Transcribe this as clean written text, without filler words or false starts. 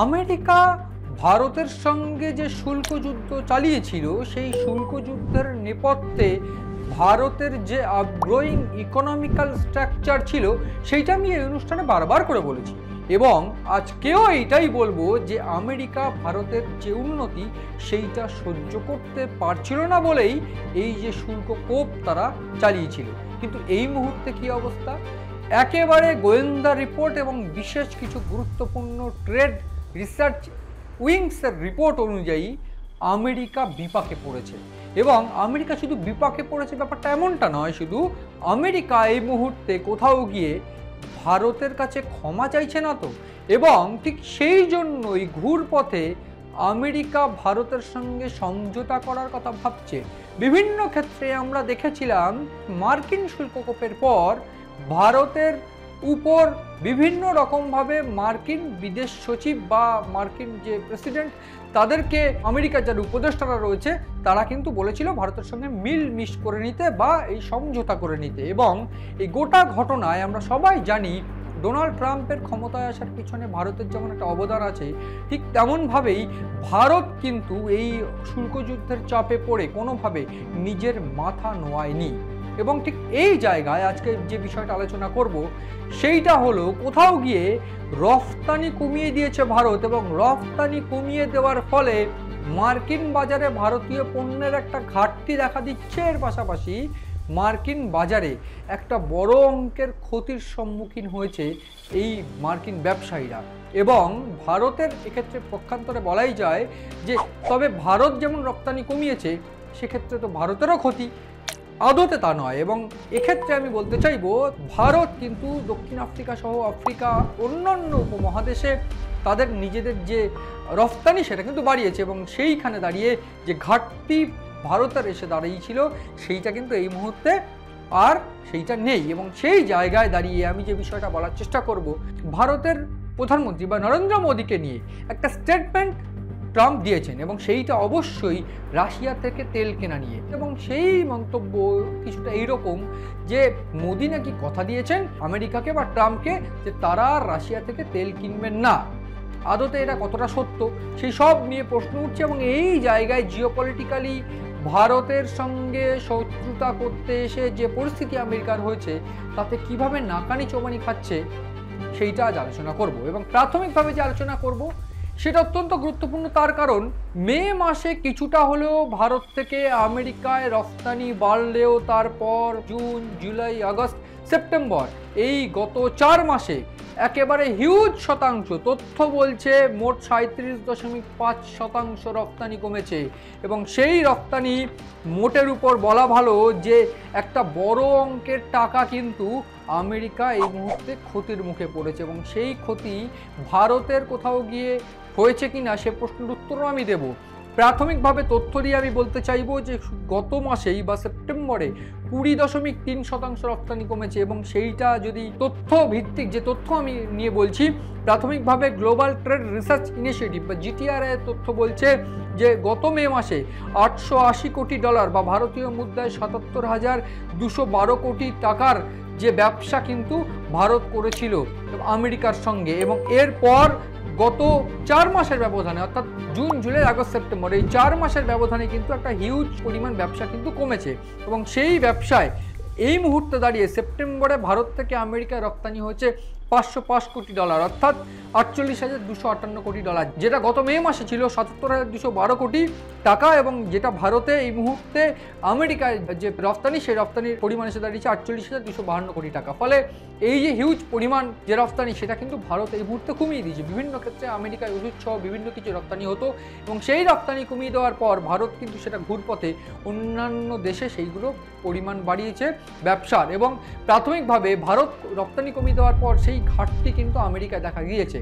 America ভারতের সঙ্গে যে শুল্ক যুদ্ধ চালিয়েছিল সেই শুল্ক যুদ্ধের নেপথ্যে ভারতের যে আপগ্রোয়িং ইকোনমিক্যাল স্ট্রাকচার ছিল সেইটা আমি এই অনুষ্ঠানে বারবার করে বলেছি এবং আজকেও এইটাই বলবো যে আমেরিকা ভারতের যে উন্নতি সেইটা সহ্য করতে পারছিল না বলেই এই যে শুল্ক কোপ তারা চালিয়েছিল। কিন্তু এই মুহূর্তে কি অবস্থা? একেবারে গোয়েন্দা রিপোর্ট এবং বিশেষ কিছু গুরুত্বপূর্ণ ট্রেড রিসার্চ উইংসের রিপোর্ট অনুযায়ী আমেরিকা বিপাকে পড়েছে। এবং আমেরিকা শুধু বিপাকে পড়েছে ব্যাপারটা এমনটা নয়, শুধু আমেরিকা এই মুহূর্তে কোথাও গিয়ে ভারতের কাছে ক্ষমা চাইছে না তো, এবং ঠিক সেই জন্যই ঘুরপথে আমেরিকা ভারতের সঙ্গে সমঝোতা করার কথা ভাবছে। বিভিন্ন ক্ষেত্রে আমরা দেখেছিলাম মার্কিন শুল্ককোপের পর ভারতের উপর বিভিন্ন রকমভাবে মার্কিন বিদেশ সচিব বা মার্কিন যে প্রেসিডেন্ট তাদেরকে আমেরিকার যারা উপদেষ্টারা রয়েছে তারা কিন্তু বলেছিল ভারতের সঙ্গে মিল মিশ করে নিতে বা এই সমঝোতা করে নিতে। এবং এই গোটা ঘটনায় আমরা সবাই জানি ডোনাল্ড ট্রাম্পের ক্ষমতায় আসার পিছনে ভারতের যেমন একটা অবদান আছে, ঠিক তেমনভাবেই ভারত কিন্তু এই শুল্ক যুদ্ধের চাপে পড়ে কোনোভাবে নিজের মাথা নোয়ায়নি। এবং ঠিক এই জায়গায় আজকে যে বিষয়টা আলোচনা করব সেইটা হলো কোথাও গিয়ে রফতানি কমিয়ে দিয়েছে ভারত, এবং রফতানি কমিয়ে দেওয়ার ফলে মার্কিন বাজারে ভারতীয় পণ্যের একটা ঘাটতি দেখা দিচ্ছে। এর পাশাপাশি মার্কিন বাজারে একটা বড় অঙ্কের ক্ষতির সম্মুখীন হয়েছে এই মার্কিন ব্যবসায়ীরা। এবং ভারতের এক্ষেত্রে পক্ষান্তরে বলাই যায় যে তবে ভারত যেমন রপ্তানি কমিয়েছে সেক্ষেত্রে তো ভারতেরও ক্ষতি, আদতে তা নয়। এবং এক্ষেত্রে আমি বলতে চাইবো ভারত কিন্তু দক্ষিণ আফ্রিকা সহ আফ্রিকা অন্যান্য উপমহাদেশে তাদের নিজেদের যে রফতানি সেটা কিন্তু বাড়িয়েছে, এবং সেইখানে দাঁড়িয়ে যে ঘাটতি ভারতের এসে দাঁড়িয়েছিল সেইটা কিন্তু এই মুহূর্তে আর সেইটা নেই। এবং সেই জায়গায় দাঁড়িয়ে আমি যে বিষয়টা বলার চেষ্টা করব, ভারতের প্রধানমন্ত্রী বা নরেন্দ্র মোদীকে নিয়ে একটা স্টেটমেন্ট ট্রাম্প দিয়েছেন, এবং সেইটা অবশ্যই রাশিয়া থেকে তেল কেনা নিয়ে। এবং সেই মন্তব্য কিছুটা এইরকম যে মোদি নাকি কথা দিয়েছেন আমেরিকাকে বা ট্রাম্পকে যে তারা রাশিয়া থেকে তেল কিনবেন না। আদতে এটা কতটা সত্য সেই সব নিয়ে প্রশ্ন উঠছে। এবং এই জায়গায় জিওপলিটিক্যালি ভারতের সঙ্গে শত্রুতা করতে এসে যে পরিস্থিতি আমেরিকার হয়েছে তাতে কিভাবে নাকানি চোবানি খাচ্ছে সেইটা আজ আলোচনা করব। এবং প্রাথমিকভাবে যে আলোচনা করব সেটা অত্যন্ত গুরুত্বপূর্ণ, তার কারণ মে মাসে কিছুটা হলেও ভারত থেকে আমেরিকায় রফতানি বাড়লেও তারপর জুন, জুলাই, আগস্ট, সেপ্টেম্বর এই গত 4 মাসে একেবারে হিউজ শতাংশ তথ্য বলছে মোট 37.5% রফতানি কমেছে। এবং সেই রফতানি মোটের উপর বলা ভালো যে একটা বড় অঙ্কের টাকা কিন্তু আমেরিকা এই মুহূর্তে ক্ষতির মুখে পড়েছে। এবং সেই ক্ষতি ভারতের কোথাও গিয়ে হয়েছে কিনা সে প্রশ্নের উত্তরও আমি দেব। প্রাথমিকভাবে তথ্য দিয়ে আমি বলতে চাইবো যে গত মাসেই বা সেপ্টেম্বরে 20.3% রপ্তানি কমেছে। এবং সেইটা যদি তথ্য ভিত্তিক যে তথ্য আমি নিয়ে বলছি, প্রাথমিকভাবে গ্লোবাল ট্রেড রিসার্চ ইনিশিয়েটিভ বা জিটিআর এর তথ্য বলছে যে গত মে মাসে $880 কোটি বা ভারতীয় মুদ্রায় 77,212 কোটি টাকার যে ব্যবসা কিন্তু ভারত করেছিল আমেরিকার সঙ্গে। এবং এরপর গত 4 মাসের ব্যবধানে অর্থাৎ জুন, জুলাই, আগস্ট, সেপ্টেম্বর এই 4 মাসের ব্যবধানে কিন্তু একটা হিউজ পরিমাণ ব্যবসা কিন্তু কমেছে। এবং সেই ব্যবসায় এই মুহূর্তে দাঁড়িয়ে সেপ্টেম্বরে ভারত থেকে আমেরিকায় রপ্তানি হয়েছে $505 কোটি অর্থাৎ $48,258 কোটি, যেটা গত মে মাসে ছিল $77,212 কোটি টাকা। এবং যেটা ভারতে এই মুহূর্তে আমেরিকায় যে রপ্তানি সেই রপ্তানির পরিমাণ এসে দাঁড়িয়েছে $48,252 কোটি টাকা। ফলে এই যে হিউজ পরিমাণ যে রপ্তানি সেটা কিন্তু ভারত এই মুহূর্তে কমিয়ে দিয়েছে। বিভিন্ন ক্ষেত্রে আমেরিকায় ওষুধ সহ বিভিন্ন কিছু রপ্তানি হতো, এবং সেই রপ্তানি কমিয়ে দেওয়ার পর ভারত কিন্তু সেটা ঘুরপথে অন্যান্য দেশে সেইগুলো পরিমাণ বাড়িয়েছে ব্যবসার। এবং প্রাথমিকভাবে ভারত রপ্তানি কমিয়ে দেওয়ার পর সেই ঘাটতি কিন্তু আমেরিকায় দেখা গিয়েছে।